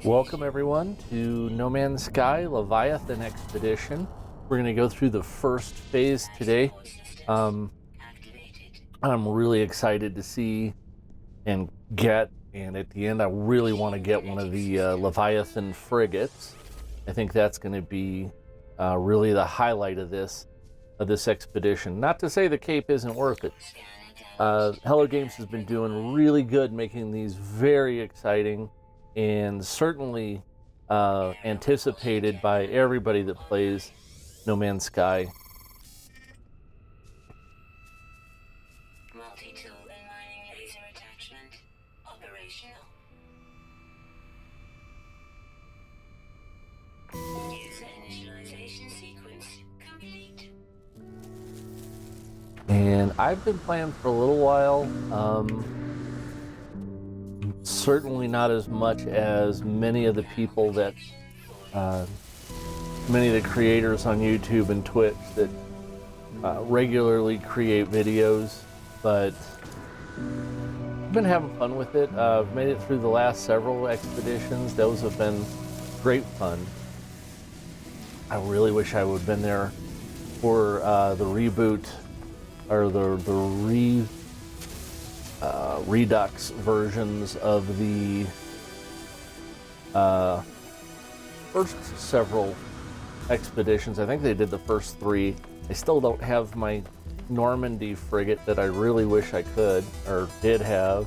Welcome everyone to No Man's Sky Leviathan Expedition. We're going to go through the first phase today. I'm really excited to see and get, and at the end I really want to get one of the Leviathan frigates. I think that's going to be really the highlight of this expedition. Not to say the Cape isn't worth it. Hello Games has been doing really good making these very exciting and certainly anticipated by everybody that plays No Man's Sky. Multi-tool and mining laser attachment operational. User initialization sequence complete. And I've been playing for a little while. Certainly not as much as many of the people that, many of the creators on YouTube and Twitch that regularly create videos, but I've been having fun with it. I've made it through the last several expeditions. Those have been great fun. I really wish I would have been there for the reboot or the Redux versions of the first several expeditions. I think they did the first three. I still don't have my Normandy frigate that I really wish I could or did have.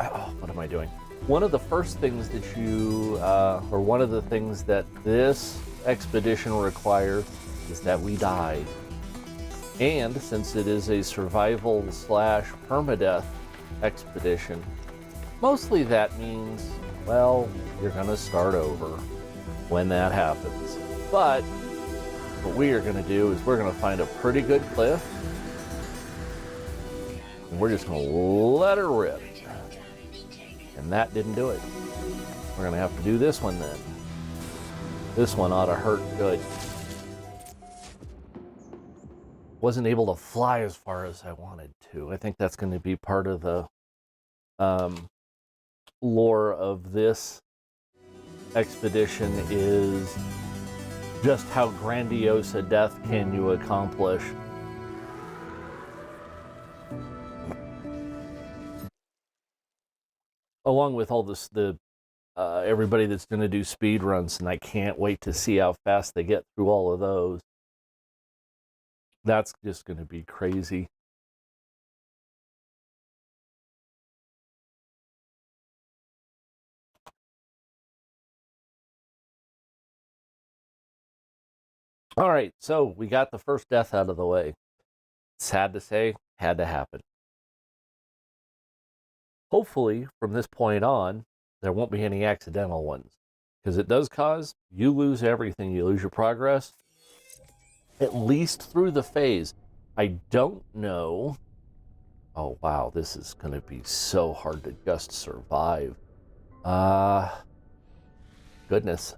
Oh, what am I doing? One of the first things that you, or one of the things that this expedition requires is that we die. And since it is a survival / permadeath expedition, mostly that means, well, you're gonna start over when that happens. But what we are gonna do is we're gonna find a pretty good cliff, and we're just gonna let her rip. And that didn't do it. We're gonna have to do this one then. This one ought to hurt good. Wasn't able to fly as far as I wanted to. I think that's going to be part of the lore of this expedition, is just how grandiose a death can you accomplish. Along with all this, everybody that's going to do speed runs, and I can't wait to see how fast they get through all of those. That's just going to be crazy. All right, so we got the first death out of the way. Sad to say, had to happen. Hopefully, from this point on, there won't be any accidental ones, because it does cause you lose everything. You lose your progress, at least through the phase. I don't know. Oh, wow, this is going to be so hard to just survive. Goodness.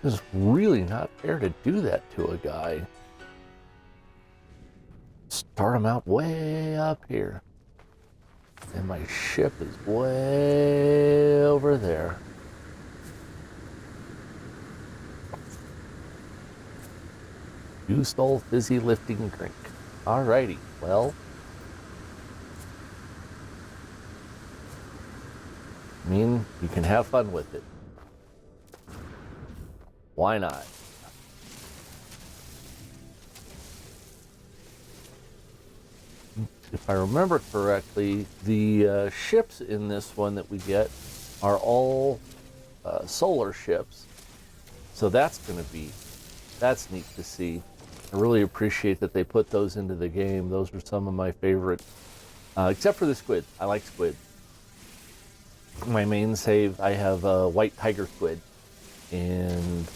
It's really not fair to do that to a guy. Start him out way up here. And my ship is way over there. You stole fizzy lifting drink. Alrighty, well. I mean, you can have fun with it. Why not? If I remember correctly, the ships in this one that we get are all solar ships. So that's neat to see. I really appreciate that they put those into the game. Those are some of my favorite, except for the squid. I like squid. My main save, I have a white tiger squid, and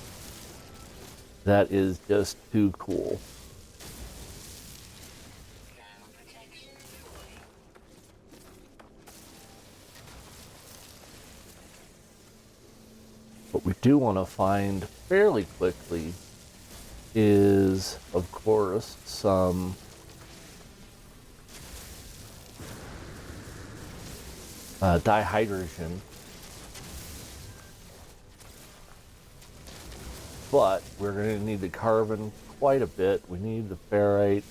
that is just too cool. What we do want to find fairly quickly is, of course, some dihydrogen. But we're going to need the carbon quite a bit. We need the ferrite.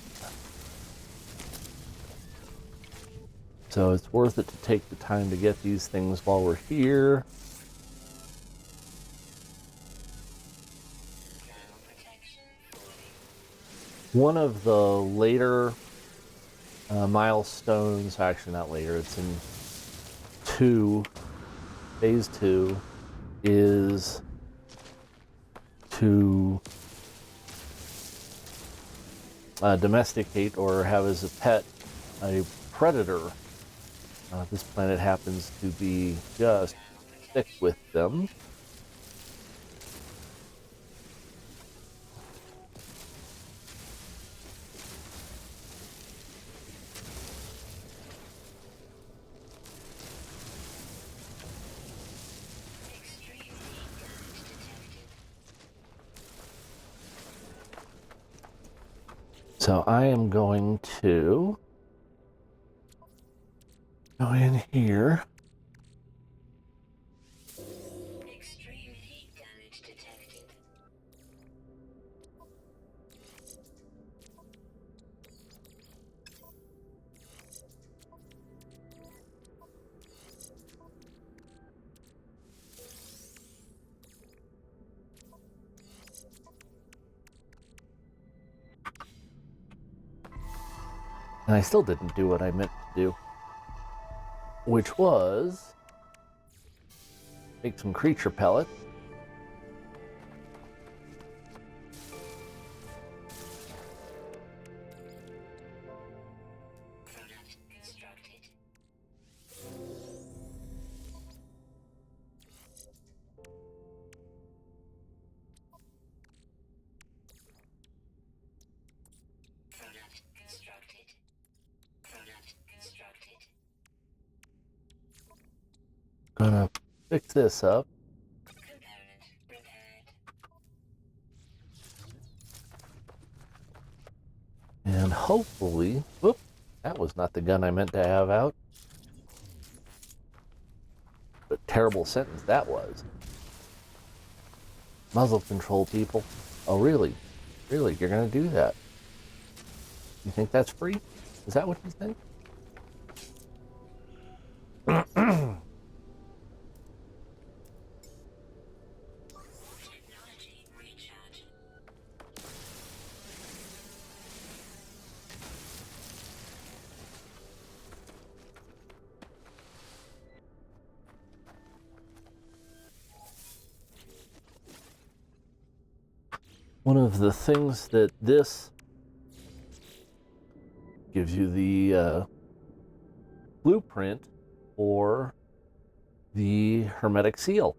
So it's worth it to take the time to get these things while we're here. One of the later milestones, actually not later, it's in phase 2, is to domesticate or have as a pet a predator. This planet happens to be just thick with them. So I am going to go in here. Extreme heat damage detected. And I still didn't do what I meant to do, which was make some creature pellets. Product constructed. Product constructed. Product constructed. Gonna fix this up. Component repaired. And hopefully, whoop, that was not the gun I meant to have out. What a terrible sentence that was. Muzzle control, people. Oh, really? Really? You're gonna do that? You think that's free? Is that what you think? Technology recharge. One of the things that this gives you the blueprint for the hermetic seal.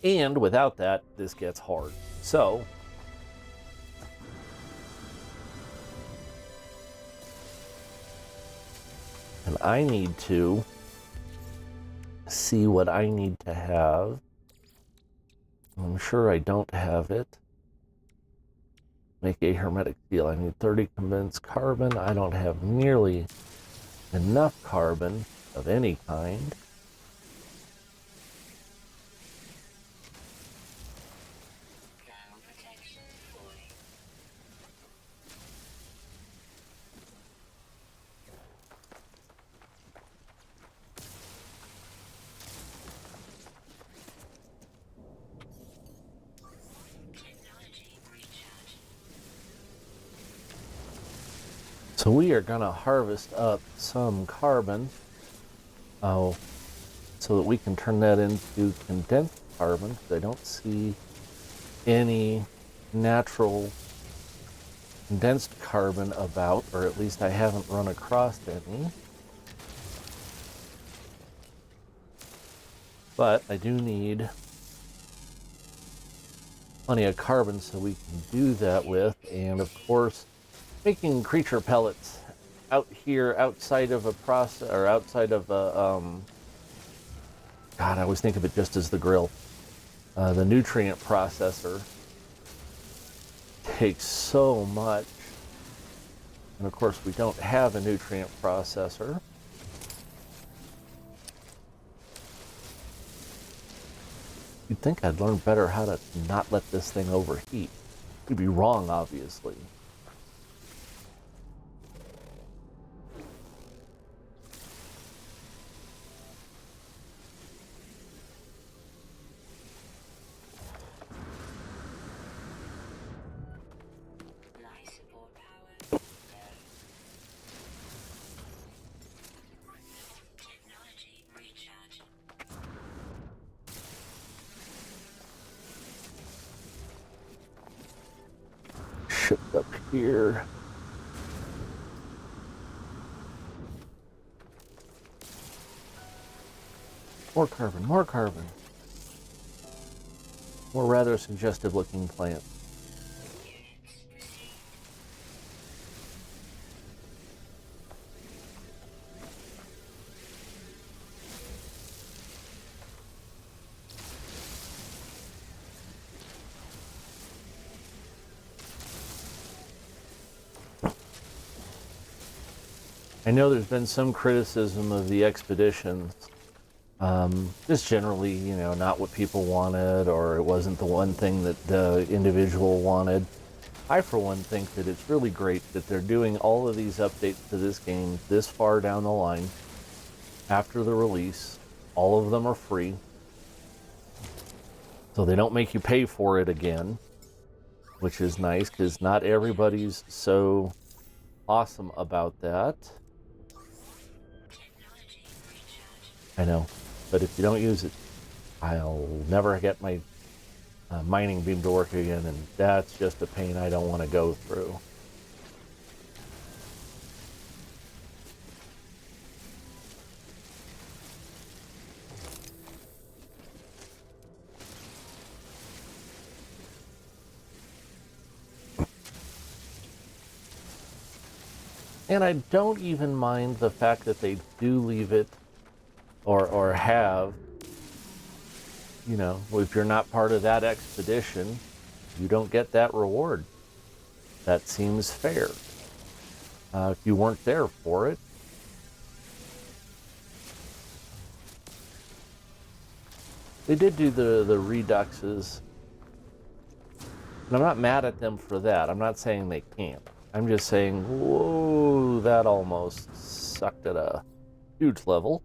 And without that, this gets hard. So, and I need to see what I need to have. I'm sure I don't have it. Make a hermetic seal. I need 30 condensed carbon. I don't have nearly enough carbon of any kind. Thermal protection fully. Technology recharge. So we are going to harvest up some carbon so that we can turn that into condensed carbon, because I don't see any natural condensed carbon about, or at least I haven't run across any. But I do need plenty of carbon so we can do that with, and of course making creature pellets out here outside of a process, or outside of a God, I always think of it just as the grill. The nutrient processor takes so much. And of course, we don't have a nutrient processor. You'd think I'd learn better how to not let this thing overheat. You'd be wrong, obviously. Life support power. Technology recharge. Shipped up here. More carbon, more carbon. More rather suggestive looking plant. I know there's been some criticism of the expeditions. Just generally, you know, not what people wanted, or it wasn't the one thing that the individual wanted. I, for one, think that it's really great that they're doing all of these updates to this game this far down the line after the release. All of them are free, so they don't make you pay for it again, which is nice because not everybody's so awesome about that. I know, but if you don't use it, I'll never get my mining beam to work again, and that's just a pain I don't want to go through. And I don't even mind the fact that they do leave it or have, you know, if you're not part of that expedition, you don't get that reward. That seems fair. If you weren't there for it. They did do the reduxes. And I'm not mad at them for that. I'm not saying they can't. I'm just saying, whoa, that almost sucked at a huge level.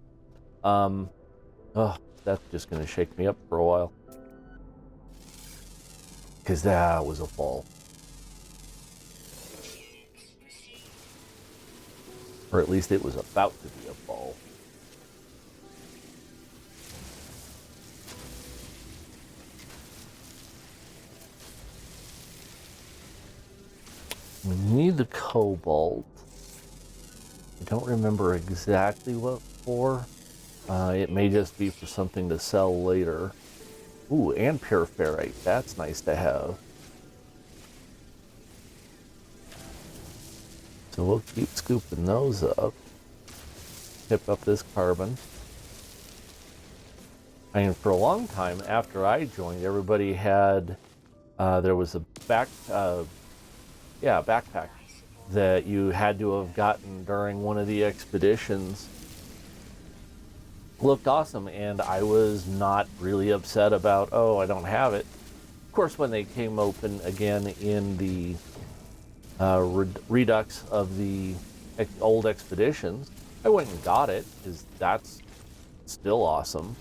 Oh, that's just going to shake me up for a while. Because that was a fall. Or at least it was about to be a fall. We need the cobalt. I don't remember exactly what for. It may just be for something to sell later. Ooh, and pure ferrite. That's nice to have. So we'll keep scooping those up. Tip up this carbon. I mean, for a long time after I joined, everybody had, there was a backpack that you had to have gotten during one of the expeditions. Looked awesome, and I was not really upset about, oh, I don't have it. Of course, when they came open again in the redux of the old expeditions, I went and got it, because that's still awesome.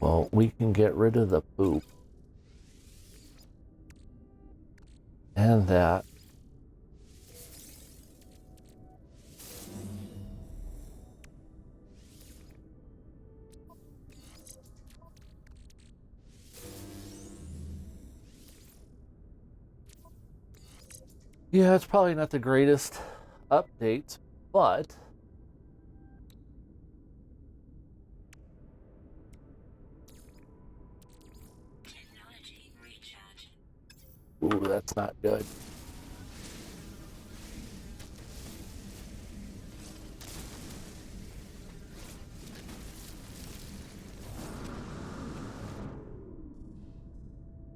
Well, we can get rid of the poop. And that. Yeah, it's probably not the greatest updates, but Ooh, that's not good.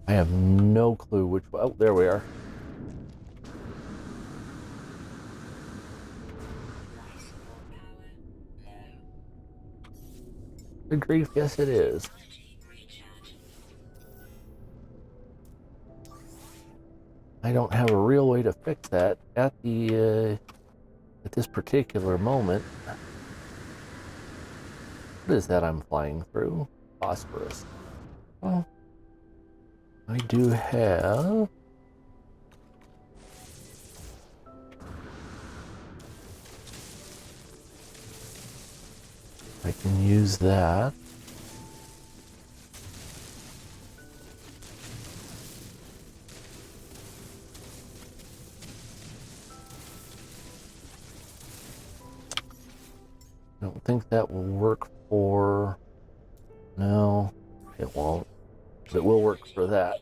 I have no clue which. Oh, there we are. Life support power low. Good grief, yes it is. Energy recharge. I don't have a real way to fix that at this particular moment. What is that I'm flying through? Phosphorus. Well, I do have. I can use that. I don't think that will work for. No, it won't. But it will work for that.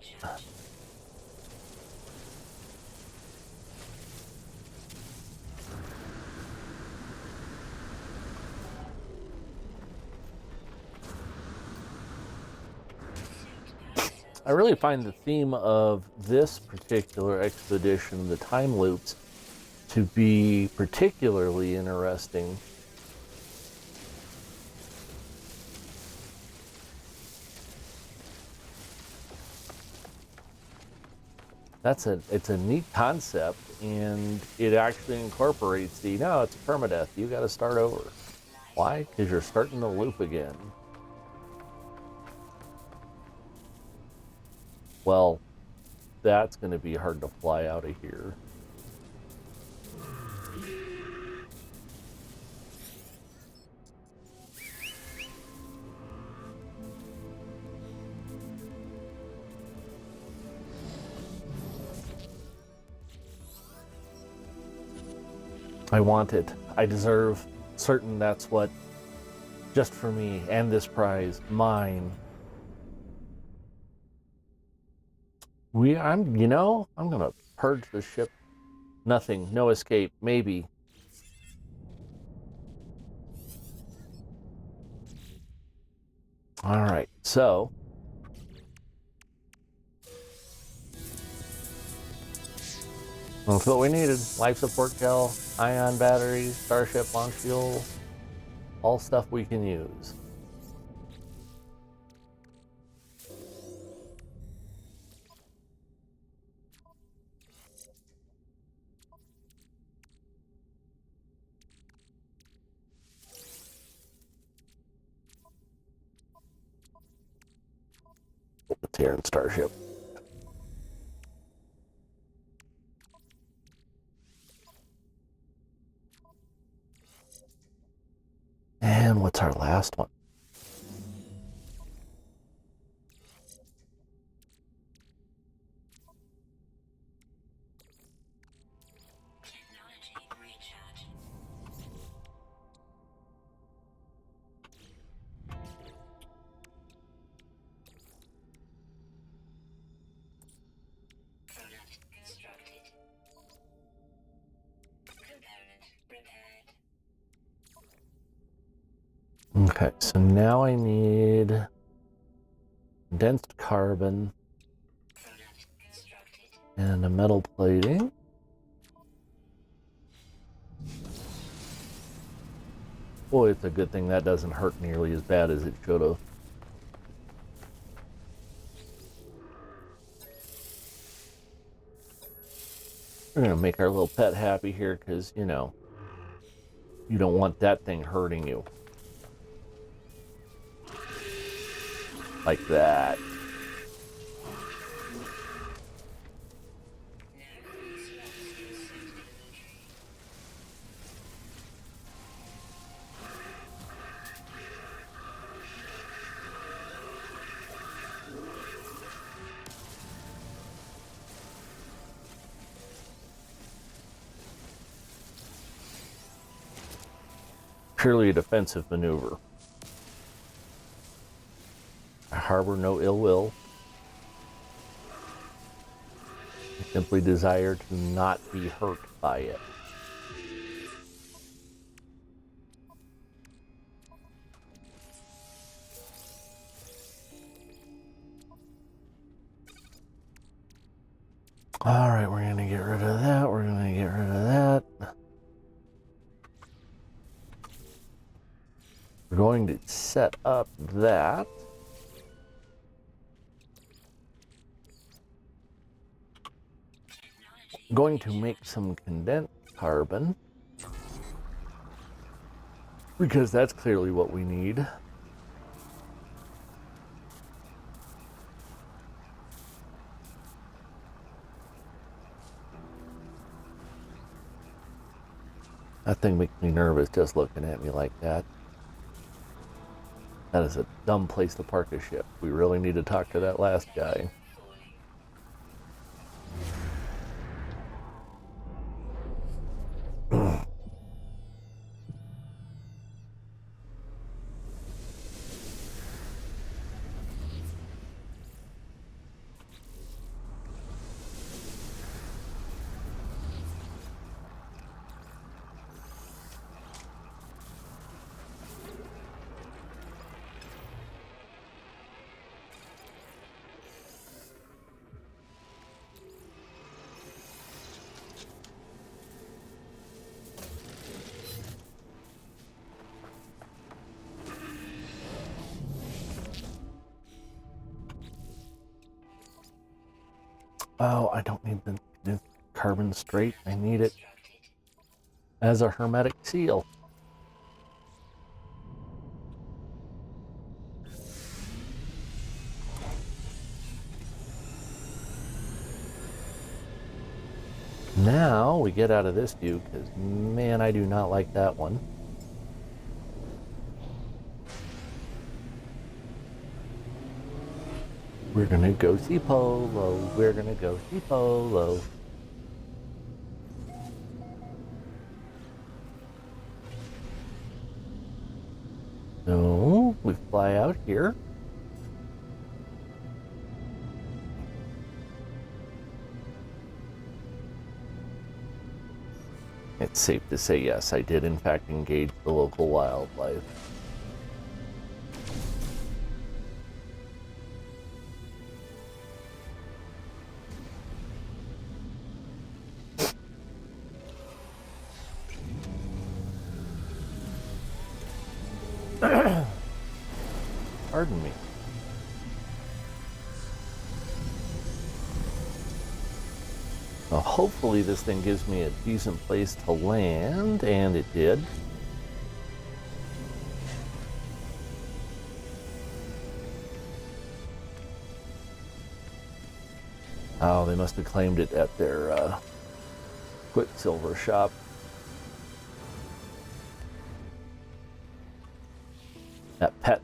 I really find the theme of this particular expedition, the time loops, to be particularly interesting. It's a neat concept, and it actually incorporates no, it's permadeath. You got to start over. Why? Because you're starting the loop again. Well, that's going to be hard to fly out of here. I want it. I deserve. Certain that's what. Just for me and this prize, mine. I'm gonna purge the ship. Nothing, no escape, maybe. All right, so. That's what we needed. Life support gel, ion batteries, starship launch fuel, all stuff we can use. It's here in Starship. And what's our last one? Technology recharge. Product constructed. Component repaired. Okay, so now I need condensed carbon Product constructed. and a metal plating. Boy, it's a good thing that doesn't hurt nearly as bad as it should have. We're gonna make our little pet happy here because, you don't want that thing hurting you. Like that. Purely a defensive maneuver. I harbor no ill will. Simply desire to not be hurt by it. All right, we're going to get rid of that. We're going to get rid of that. We're going to set up that. I'm going to make some condensed carbon, because that's clearly what we need. That thing makes me nervous just looking at me like that. That is a dumb place to park a ship. We really need to talk to that last guy. Oh, I don't need the carbon straight. I need it as a hermetic seal. Now we get out of this view, because man, I do not like that one. We're gonna go see Polo. We're gonna go see Polo. So we fly out here. It's safe to say, yes, I did in fact engage the local wildlife. Pardon me. Well, hopefully this thing gives me a decent place to land, and it did. Oh, they must have claimed it at their Quicksilver shop. That pet.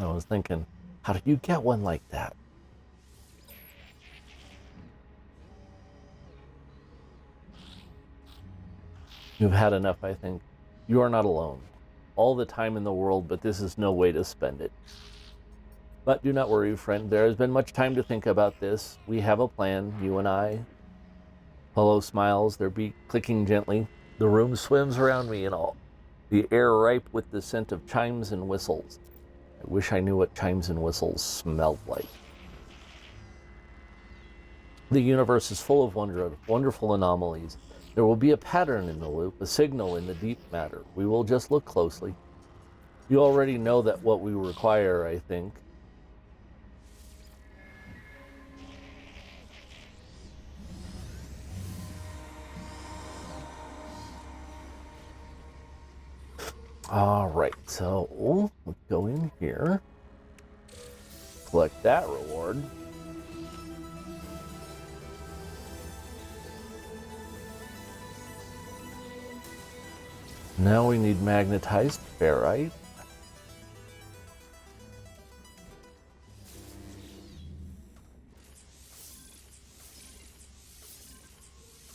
I was thinking, how do you get one like that? You've had enough, I think. You are not alone. All the time in the world, but this is no way to spend it. But do not worry, friend. There has been much time to think about this. We have a plan, you and I. Polo smiles, their beak clicking gently. The room swims around me and all. The air ripe with the scent of chimes and whistles. I wish I knew what chimes and whistles smelled like. The universe is full of wonderful anomalies. There will be a pattern in the loop, a signal in the deep matter. We will just look closely. You already know that what we require, I think. All right, so let's go in here, collect that reward. Now we need magnetized ferrite.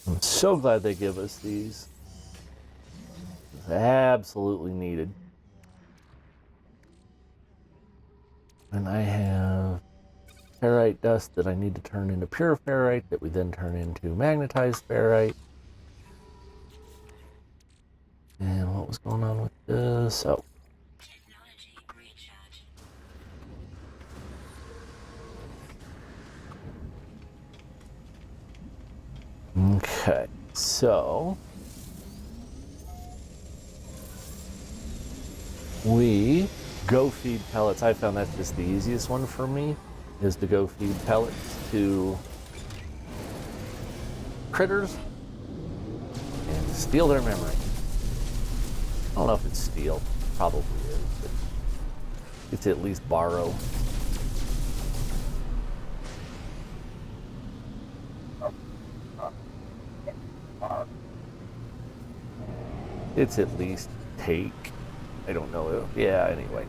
I'm so glad they give us these. It's absolutely needed. And I have ferrite dust that I need to turn into pure ferrite that we then turn into magnetized ferrite. And what was going on with this? Oh. Technology recharge. Okay, so we go feed pellets. I found that's just the easiest one for me, is to go feed pellets to critters and steal their memory. I don't know if it's steal, probably is, but it's at least borrow. It's at least take. I don't know. Yeah, anyway.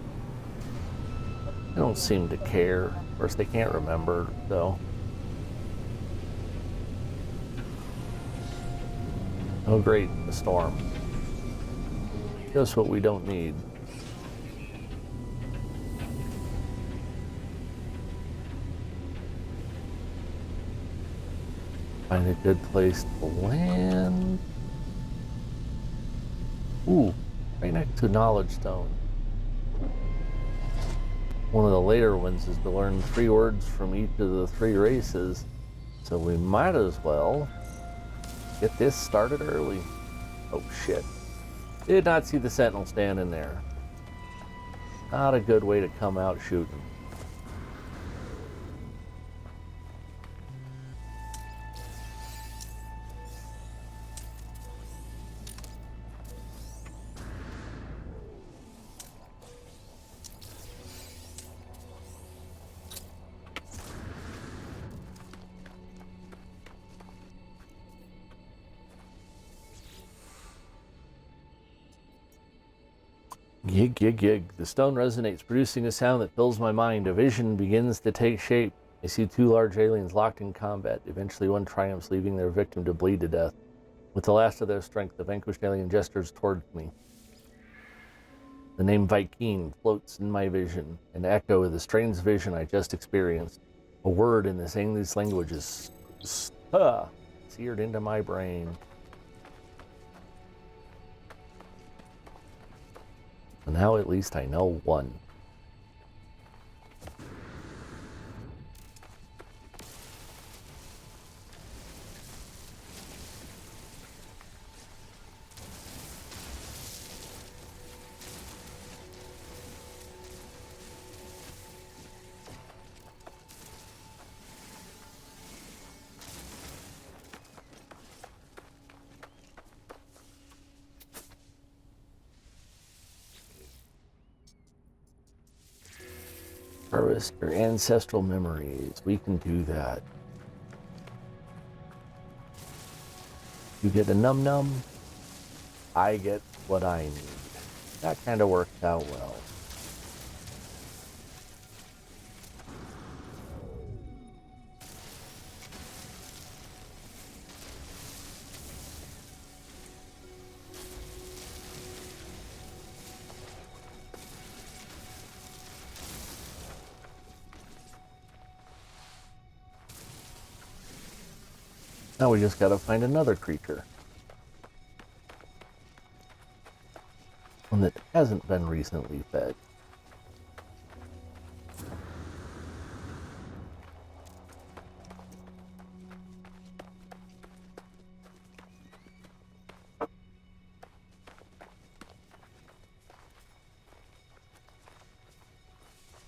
They don't seem to care. Of course, they can't remember, though. Oh, great, the storm. Just what we don't need. Find a good place to land. Ooh, right next to Knowledge Stone. One of the later ones is to learn 3 words from each of the 3 races. So we might as well get this started early. Oh shit. Did not see the sentinel standing there. Not a good way to come out shooting. Gig, gig, gig. The stone resonates, producing a sound that fills my mind. A vision begins to take shape. I see 2 large aliens locked in combat. Eventually, one triumphs, leaving their victim to bleed to death. With the last of their strength, the vanquished alien gestures towards me. The name Viking floats in my vision, an echo of the strange vision I just experienced. A word in this English language is seared into my brain. So now at least I know one. Harvest your ancestral memories. We can do that. You get a num-num, I get what I need. That kind of worked out well. Now we just gotta find another creature. One that hasn't been recently fed.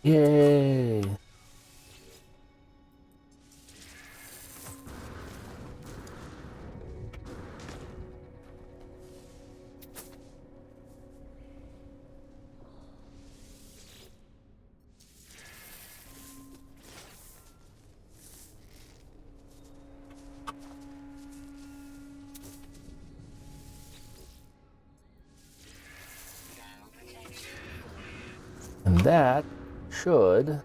Yay! And that should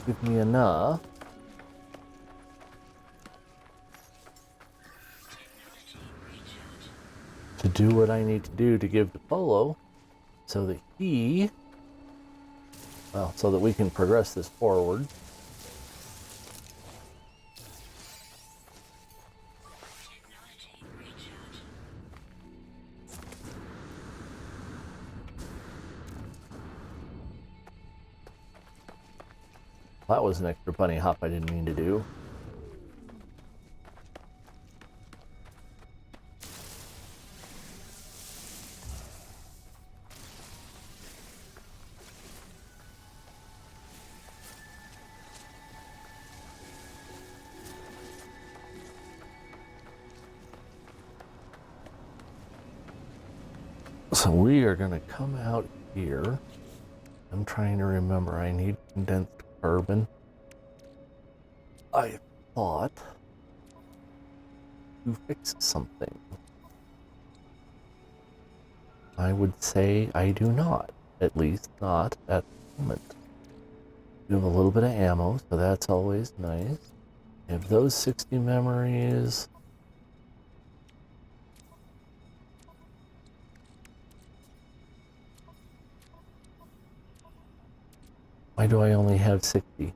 give me enough to do what I need to do to give to Polo so that he, well, so that we can progress this forward. That was an extra bunny hop I didn't mean to do. So we are going to come out here. I'm trying to remember. I need condensed carbon. I thought to fix something. I would say I do not. At least not at the moment. We have a little bit of ammo, so that's always nice. Have those 60 memories. Why do I only have 60?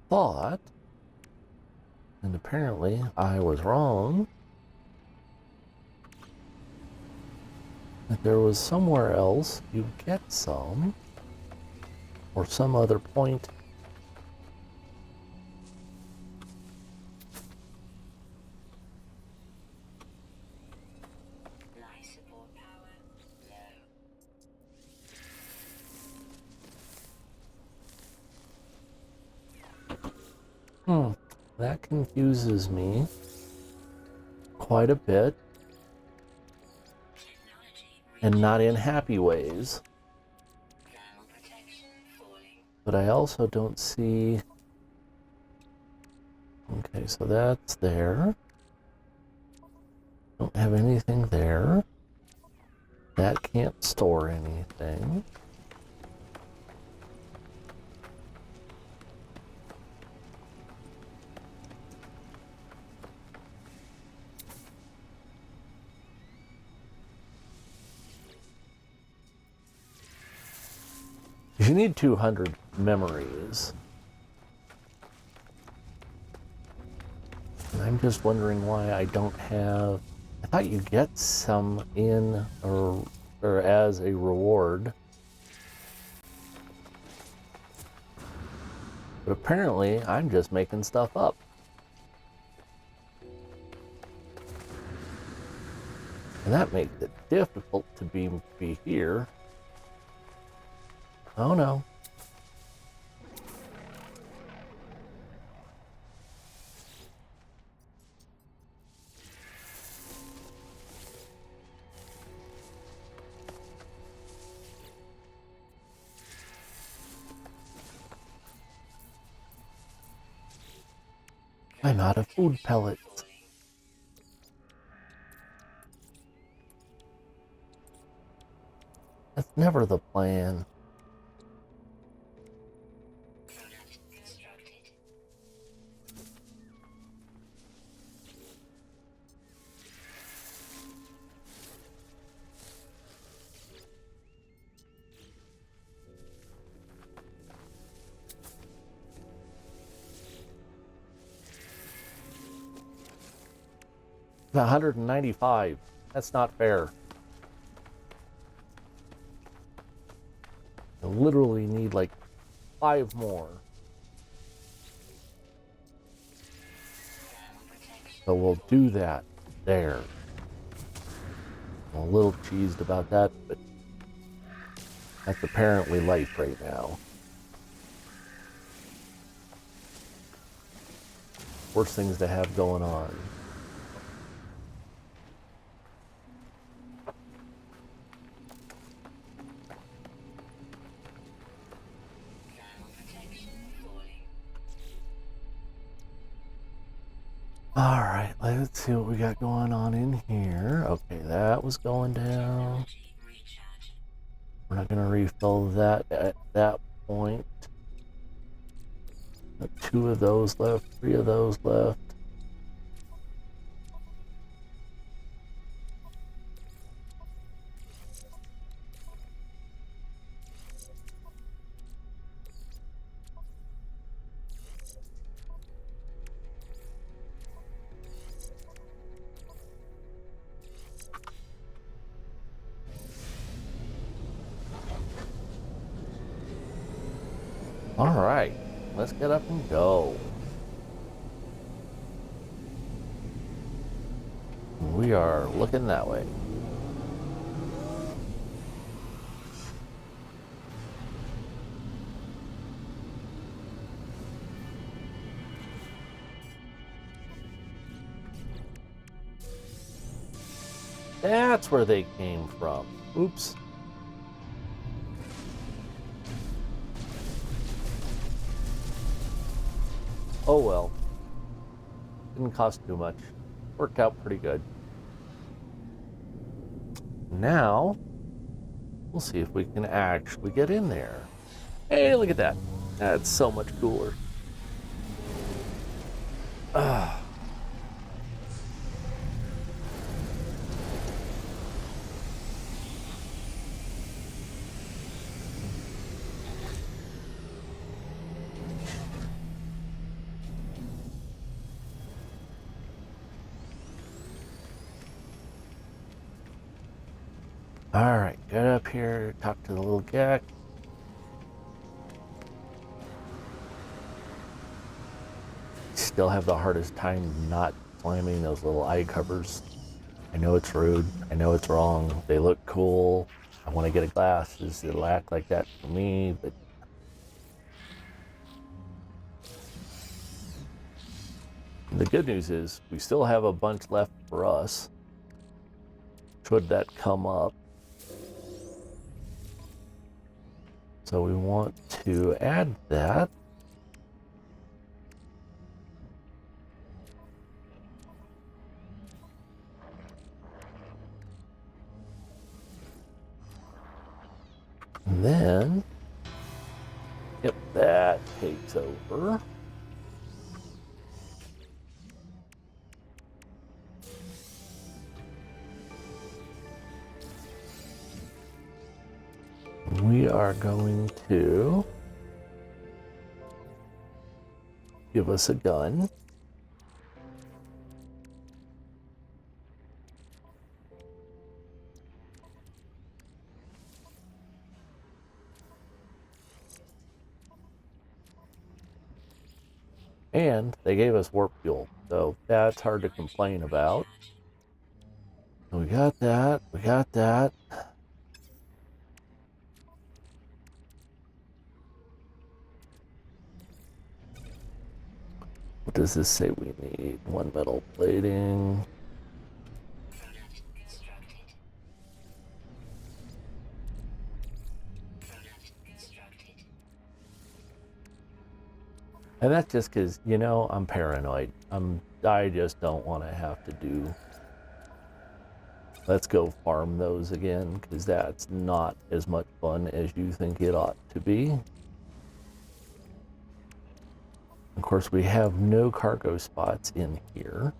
Thought, and apparently I was wrong, that there was somewhere else you get some, or some other point. Life support power low. That confuses me quite a bit, and not in happy ways. Thermal protection falling. But I also don't see... Okay, so that's there. Don't have anything there. That can't store anything. You need 200 memories. And I'm just wondering why I don't have... I thought you get some in or as a reward. But apparently I'm just making stuff up. And that makes it difficult to be here. Oh no. I'm out of food pellets. That's never the plan. Product constructed. It's 195. That's not fair. I literally need like 5 more. So we'll do that there. I'm a little cheesed about that, but that's apparently life right now. Worst things to have going on. All right, let's see what we got going on in here. Okay, that was going down. We're not going to refill that at that point. Got 2 of those left, 3 of those left. All right, let's get up and go. We are looking that way. That's where they came from. Oops. Oh well. Didn't cost too much. Worked out pretty good. Now, we'll see if we can actually get in there. Hey, look at that. That's so much cooler. Ah. All right, get up here, talk to the little Gek. Still have the hardest time not slamming those little eye covers. I know it's rude. I know it's wrong. They look cool. I want to get a glasses. It'll act like that for me, but the good news is we still have a bunch left for us. Should that come up. So we want to add that. And then, yep, that takes over. We are going to give us a gun. And they gave us warp fuel, so that's hard to complain about. So we got that, we got that. What does this say we need? 1 metal plating. Product constructed. Product constructed. And that's just because, you know, I'm paranoid. I just don't want to have to do. Let's go farm those again, because that's not as much fun as you think it ought to be. Of course, we have no cargo spots in here.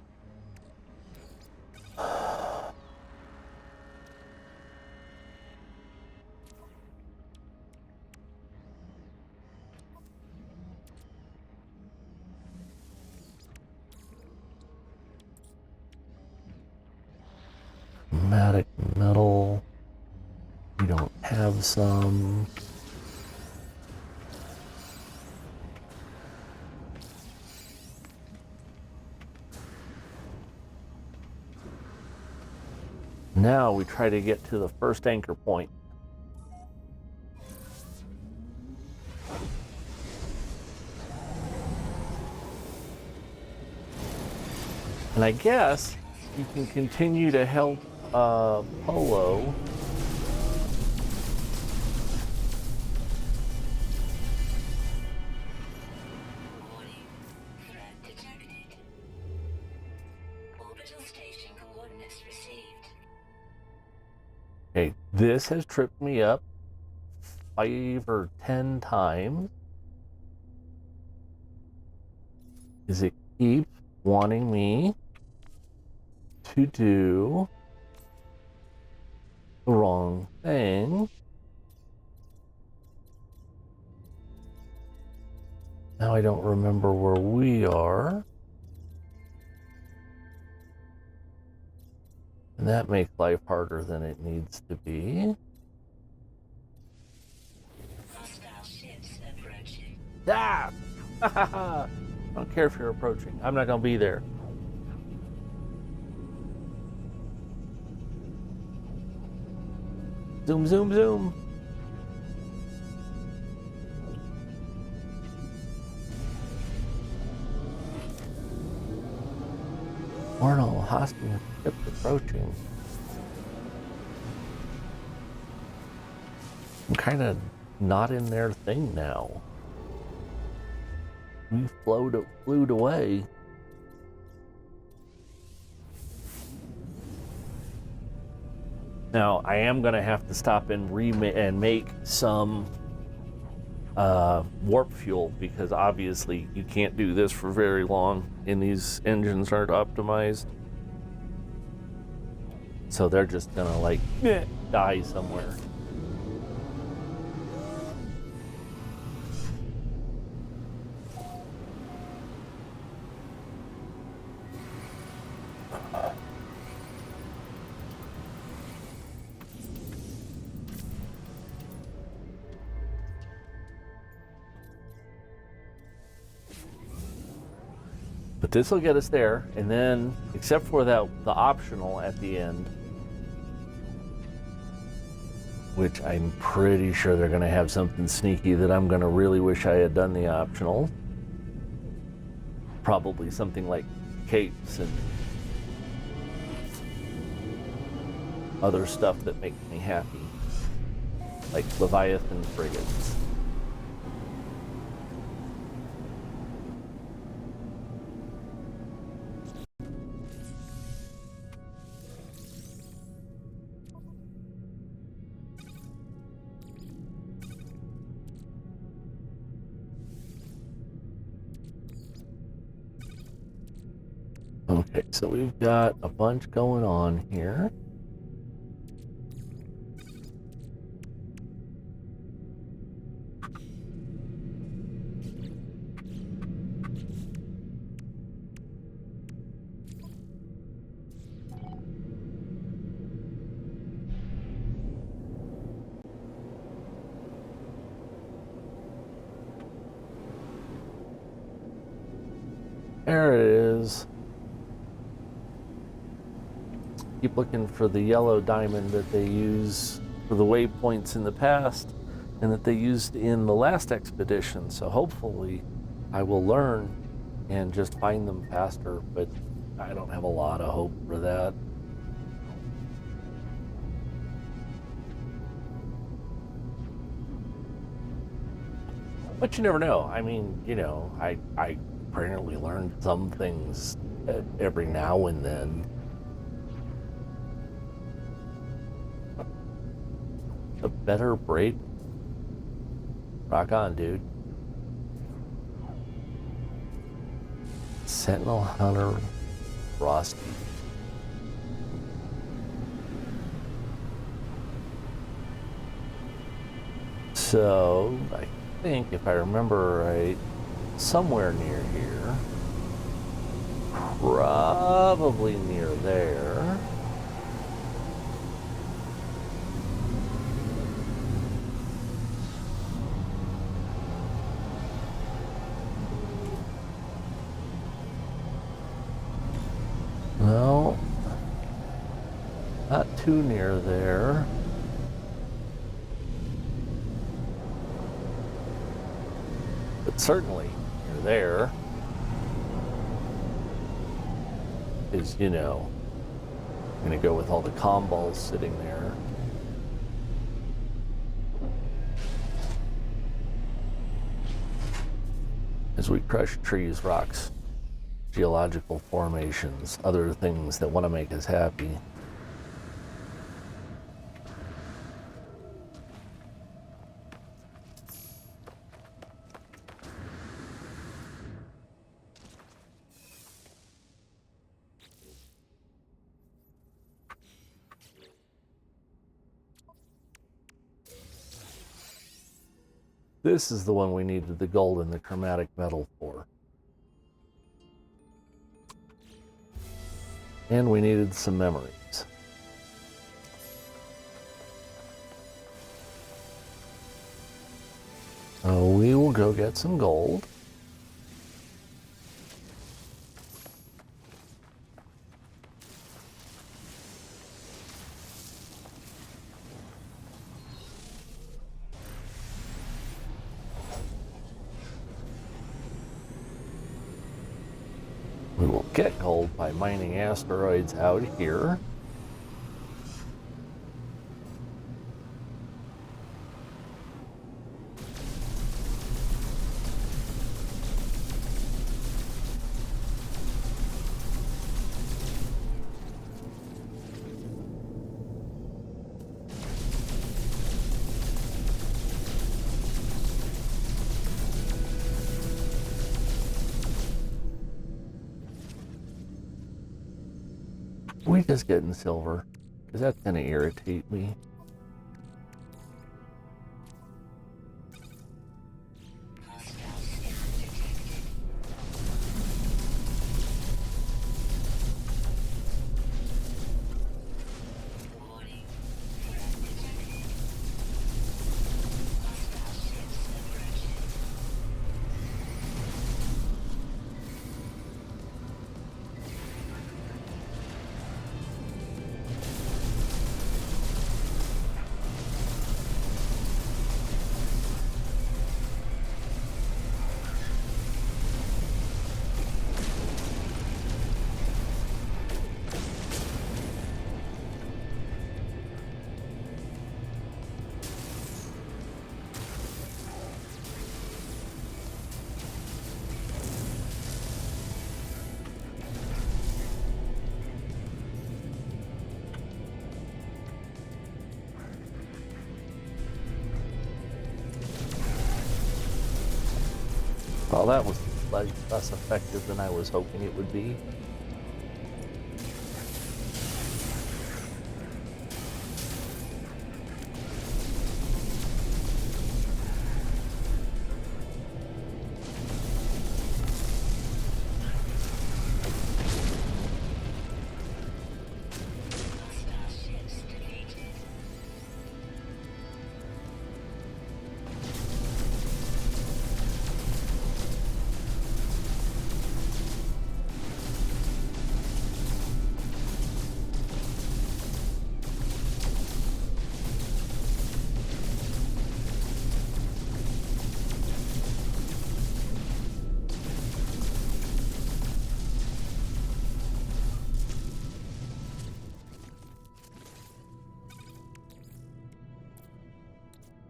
Chromatic metal. We don't have some. Now we try to get to the first anchor point. And I guess you can continue to help Polo. Warning. Threat detected. Orbital station coordinates received. Okay, this has tripped me up 5 or 10 times. is it keeps wanting me to do the wrong thing. Now I don't remember where we are. And that makes life harder than it needs to be. Hostile ships approaching. Ah! I don't care if you're approaching. I'm not going to be there. Zoom, zoom, zoom. Arnold, hostile ships approaching. I'm kind of not in their thing now. We flew away. Now I am gonna have to stop and make some warp fuel, because obviously you can't do this for very long, and these engines aren't optimized. So they're just gonna like die somewhere. But this will get us there, and then, except for the optional at the end, which I'm pretty sure they're going to have something sneaky that I'm going to really wish I had done the optional. Probably something like capes and other stuff that makes me happy, like Leviathan frigates. Okay, so we've got a bunch going on here. There it is. Keep looking for the yellow diamond that they use for the waypoints in the past and that they used in the last expedition. So hopefully I will learn and just find them faster, but I don't have a lot of hope for that. But you never know. I mean, I apparently learned some things every now and then. A better braid. Rock on, dude. Sentinel Hunter Frosty. So, I think if I remember right, somewhere near here, probably near there. No, not too near there. But certainly near there is, I'm going to go with all the comm balls sitting there. As we crush trees, rocks, geological formations, other things that want to make us happy. This is the one we needed the gold and the chromatic metal for. And we needed some memories. So we will go get some gold. We will get gold by mining asteroids out here. We just getting silver, because that's going to irritate me. Well, that was less effective than I was hoping it would be.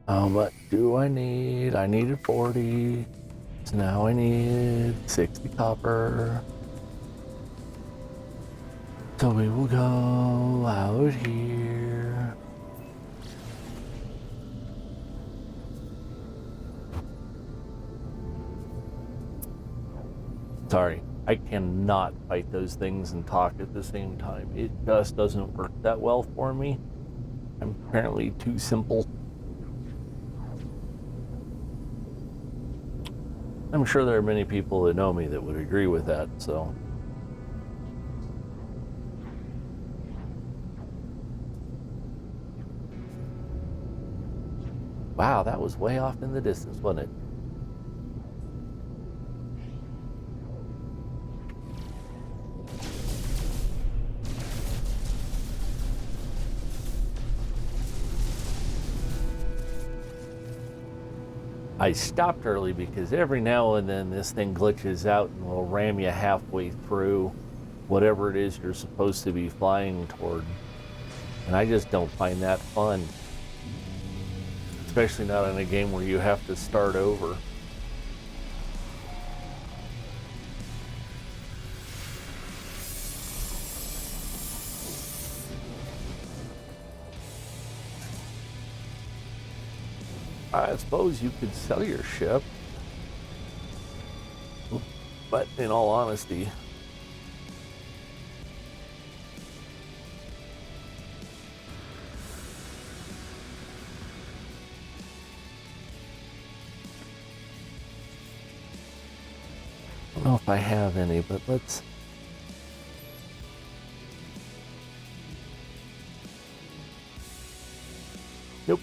How much do I need? I needed 40. So now I need 60 copper. So we will go out here. Sorry, I cannot fight those things and talk at the same time. It just doesn't work that well for me. I'm apparently too simple. I'm sure there are many people that know me that would agree with that, so. Wow, that was way off in the distance, wasn't it? I stopped early because every now and then this thing glitches out and will ram you halfway through whatever it is you're supposed to be flying toward. And I just don't find that fun. Especially not in a game where you have to start over. I suppose you could sell your ship, but in all honesty, don't know if I have any, but let's... Nope.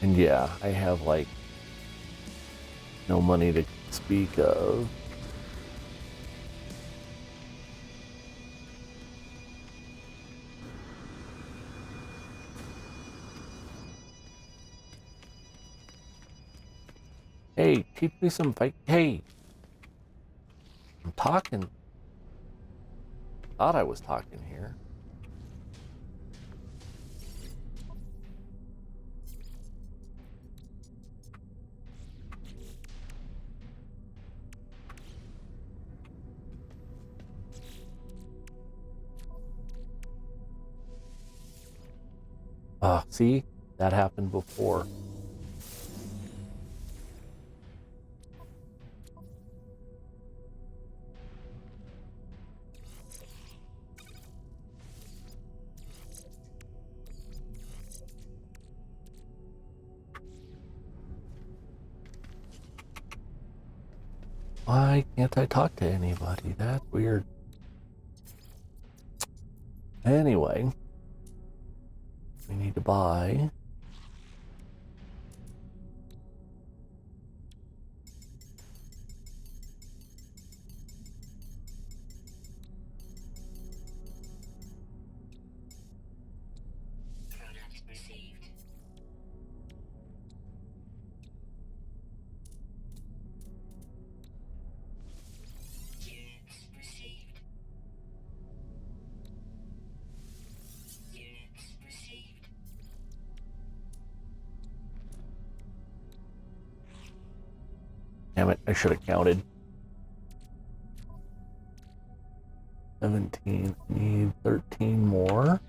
And yeah, I have like no money to speak of. Hey, teach me some fight. Hey, I'm talking. Thought I was talking here. Ah, see? That happened before. Why can't I talk to anybody? That's weird. Anyway, we need to buy. Product received. Units received. Units received. Damn it, I should have counted. 17, need 13 more.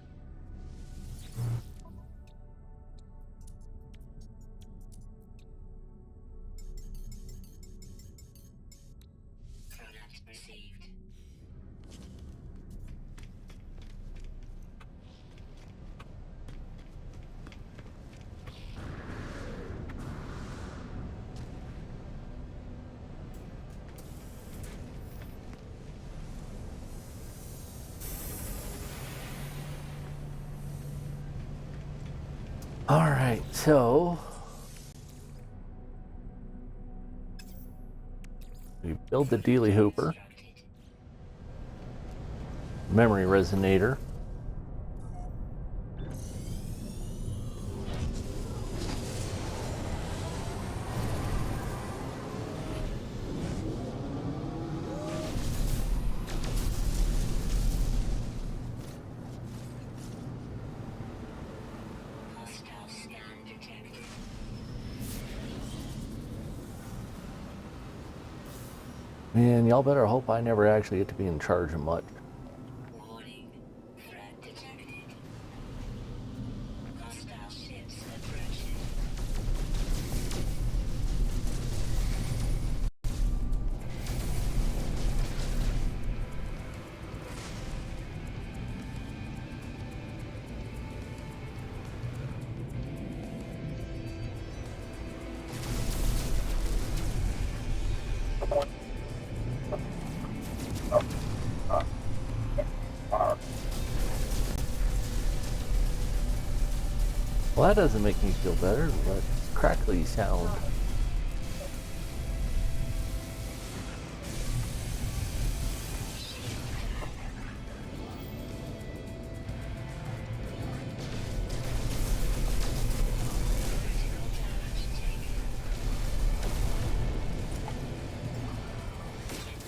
Product received. All right, so we build the Dealy Hooper, Constructed. memory resonator. Hostile scan detected. Man, y'all better hope I never actually get to be in charge of much. Warning. Threat detected. Hostile ships approaching. Well, that doesn't make me feel better. That crackly sound. Critical damage taken.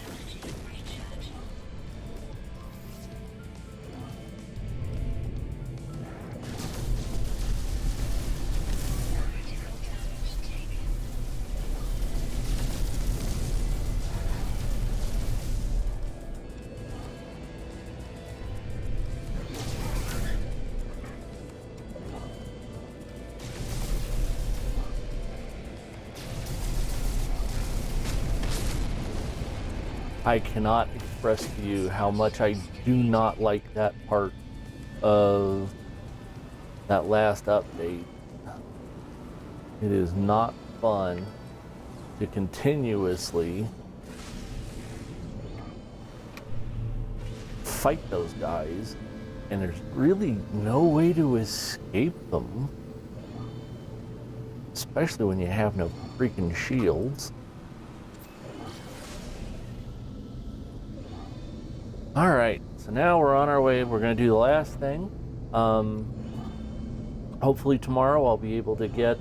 Technology recharge. Critical damage taken. I cannot express to you how much I do not like that part of that last update. It is not fun to continuously fight those guys, and there's really no way to escape them, especially when you have no freaking shields. All right, so now we're on our way. We're going to do the last thing. Hopefully tomorrow I'll be able to get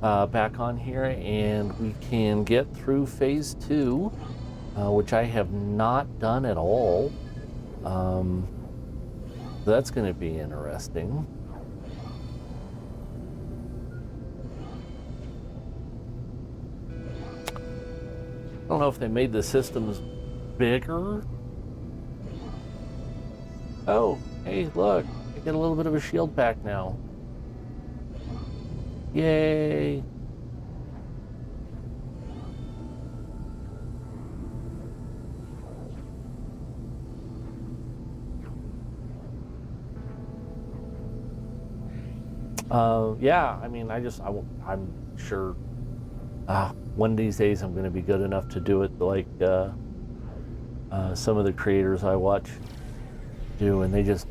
back on here and we can get through phase 2, which I have not done at all. That's going to be interesting. I don't know if they made the systems bigger. Oh, hey, look, I get a little bit of a shield pack now. Yay. Yeah, I mean, I'm sure one of these days I'm going to be good enough to do it like some of the creators I watch do, and they just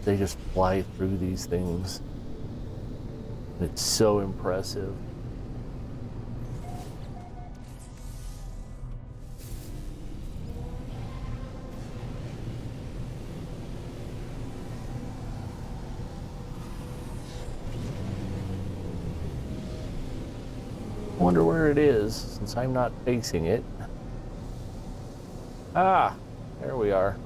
fly through these things. It's so impressive. I wonder where it is, since I'm not facing it. Ah, there we are.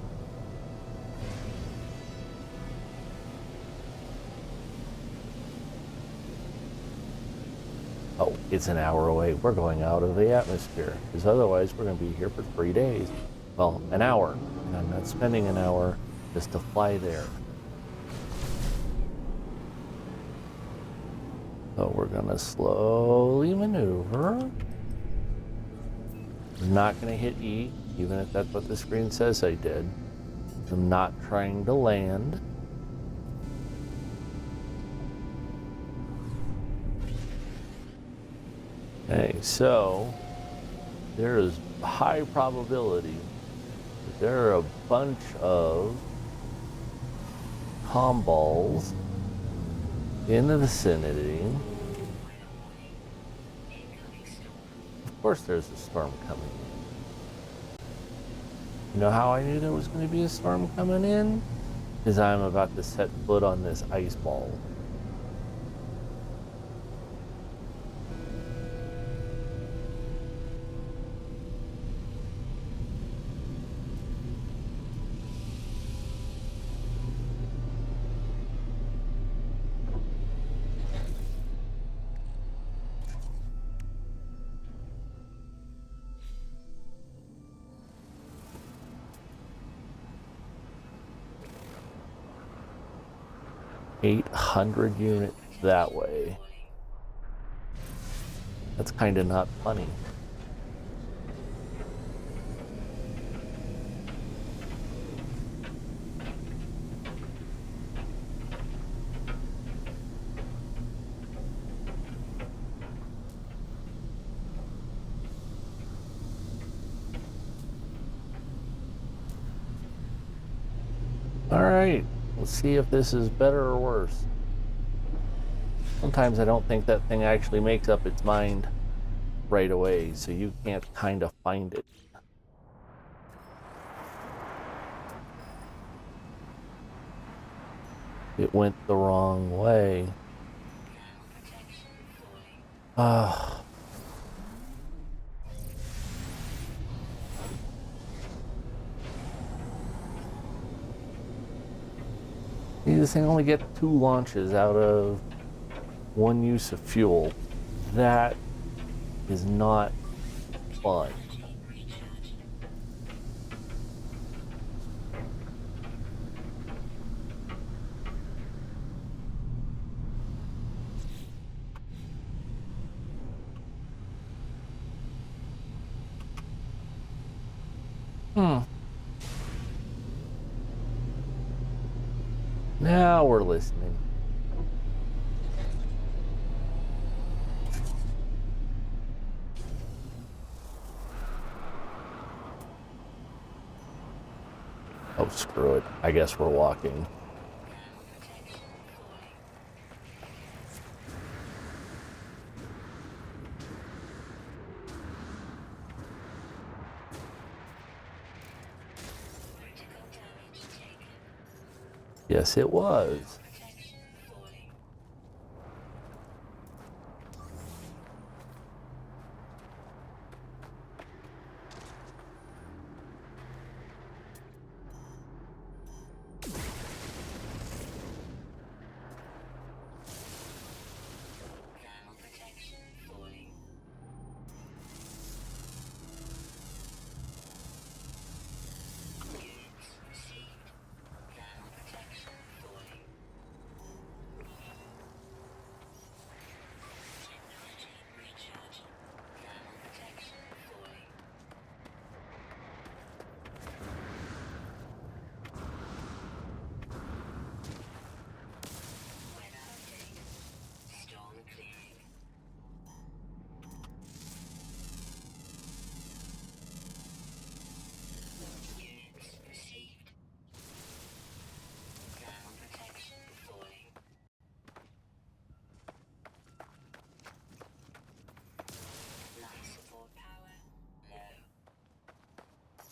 Oh, it's an hour away. We're going out of the atmosphere, because otherwise we're going to be here for 3 days. Well, an hour, and I'm not spending an hour just to fly there. So we're going to slowly maneuver. I'm not going to hit E, even if that's what the screen says I did. I'm not trying to land. Okay, so there is high probability that there are a bunch of comm balls in the vicinity. Of course there's a storm coming in. You know how I knew there was going to be a storm coming in? Because I'm about to set foot on this ice ball. $800 units that way. That's kind of not funny. All right, let's see if this is better or worse. Sometimes I don't think that thing actually makes up its mind right away, so you can't kind of find it. It went the wrong way. See, this thing only gets 2 launches out of 1 use of fuel. That is not fun. Now we're listening. Oh, screw it. I guess we're walking. Yes, it was.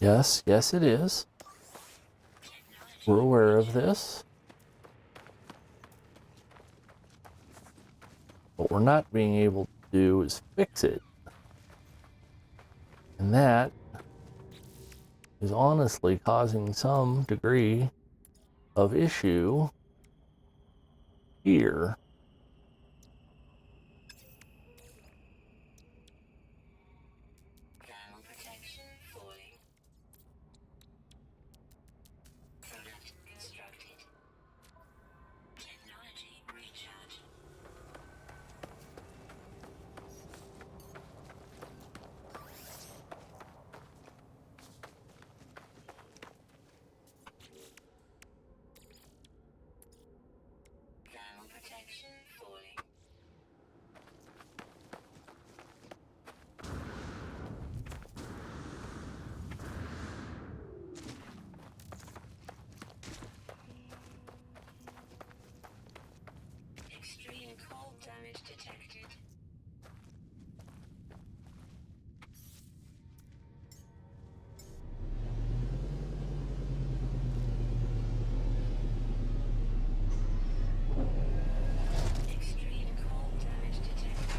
Yes, yes, it is. We're aware of this. What we're not being able to do is fix it. And that is honestly causing some degree of issue here. Extreme cold damage detected. Extreme cold damage detected.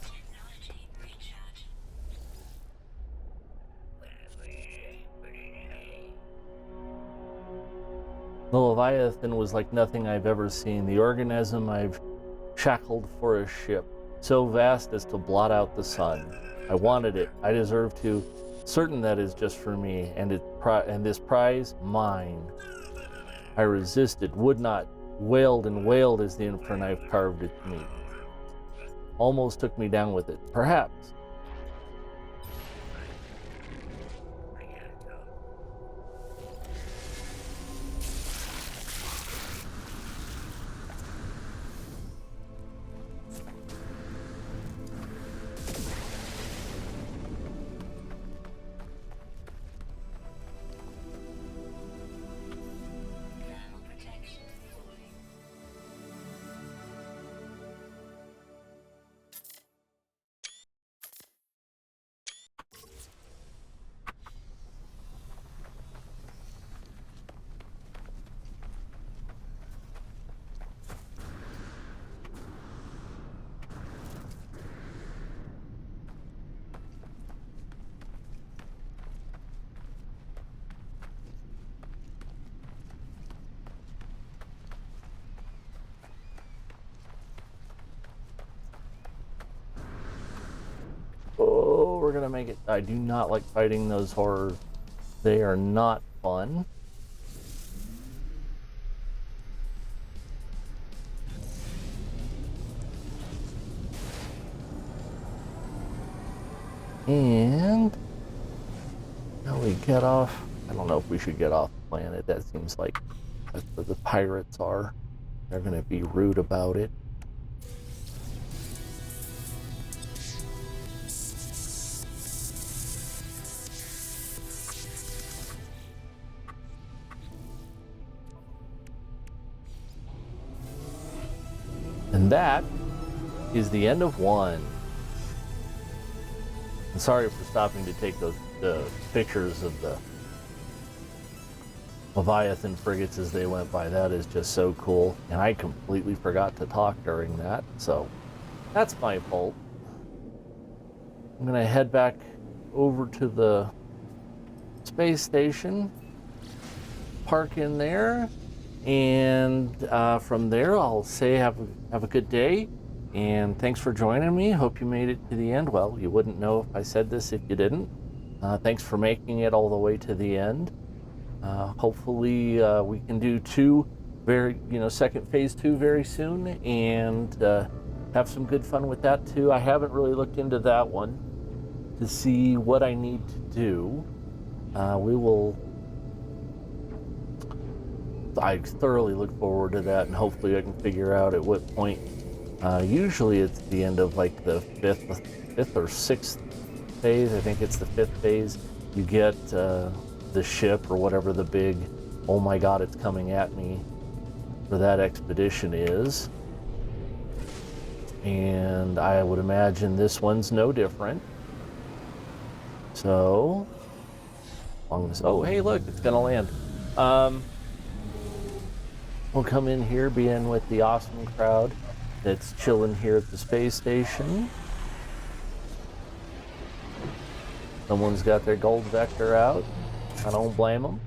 Technology recharge. The Leviathan was like nothing I've ever seen. The organism I've shackled for a ship, so vast as to blot out the sun. I wanted it. I deserve to. Certain that is just for me, and this prize mine. I resisted, would not, wailed and wailed as the infernal knife carved its meat. Almost took me down with it. Perhaps. Thermal protection fully. gonna make it. I do not like fighting those horrors. They are not fun. And now we get off. I don't know if we should get off the planet. That seems like that's where the pirates are. They're going to be rude about it. And that is the end of one. I'm sorry for stopping to take those pictures of the Leviathan frigates as they went by. That is just so cool. And I completely forgot to talk during that, so that's my fault. I'm gonna head back over to the space station, park in there, and from there I'll say have a good day, and thanks for joining me. Hope you made it to the end. Well, you wouldn't know if I said this if you didn't. Thanks for making it all the way to the end. Hopefully we can do second phase 2 very soon, and have some good fun with that too. I haven't really looked into that one to see what I need to do. I thoroughly look forward to that, and hopefully I can figure out at what point. Usually it's the end of like the fifth or sixth phase. I think it's the 5th phase. You get the ship or whatever the big, oh my god, it's coming at me for that expedition is. And I would imagine this one's no different. So, oh hey look, it's gonna land. We'll come in here, be in with the awesome crowd that's chilling here at the space station. Someone's got their gold vector out. I don't blame them.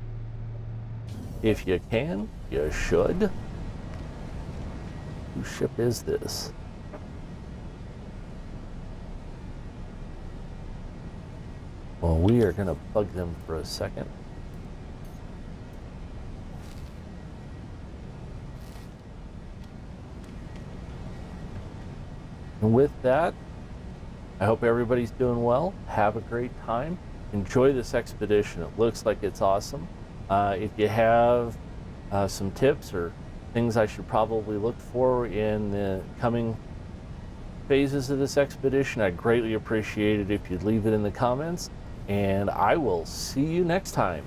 If you can, you should. Whose ship is this? Well, we are gonna bug them for a second. And with that, I hope everybody's doing well. Have a great time. Enjoy this expedition. It looks like it's awesome. If you have some tips or things I should probably look for in the coming phases of this expedition, I'd greatly appreciate it if you'd leave it in the comments. And I will see you next time.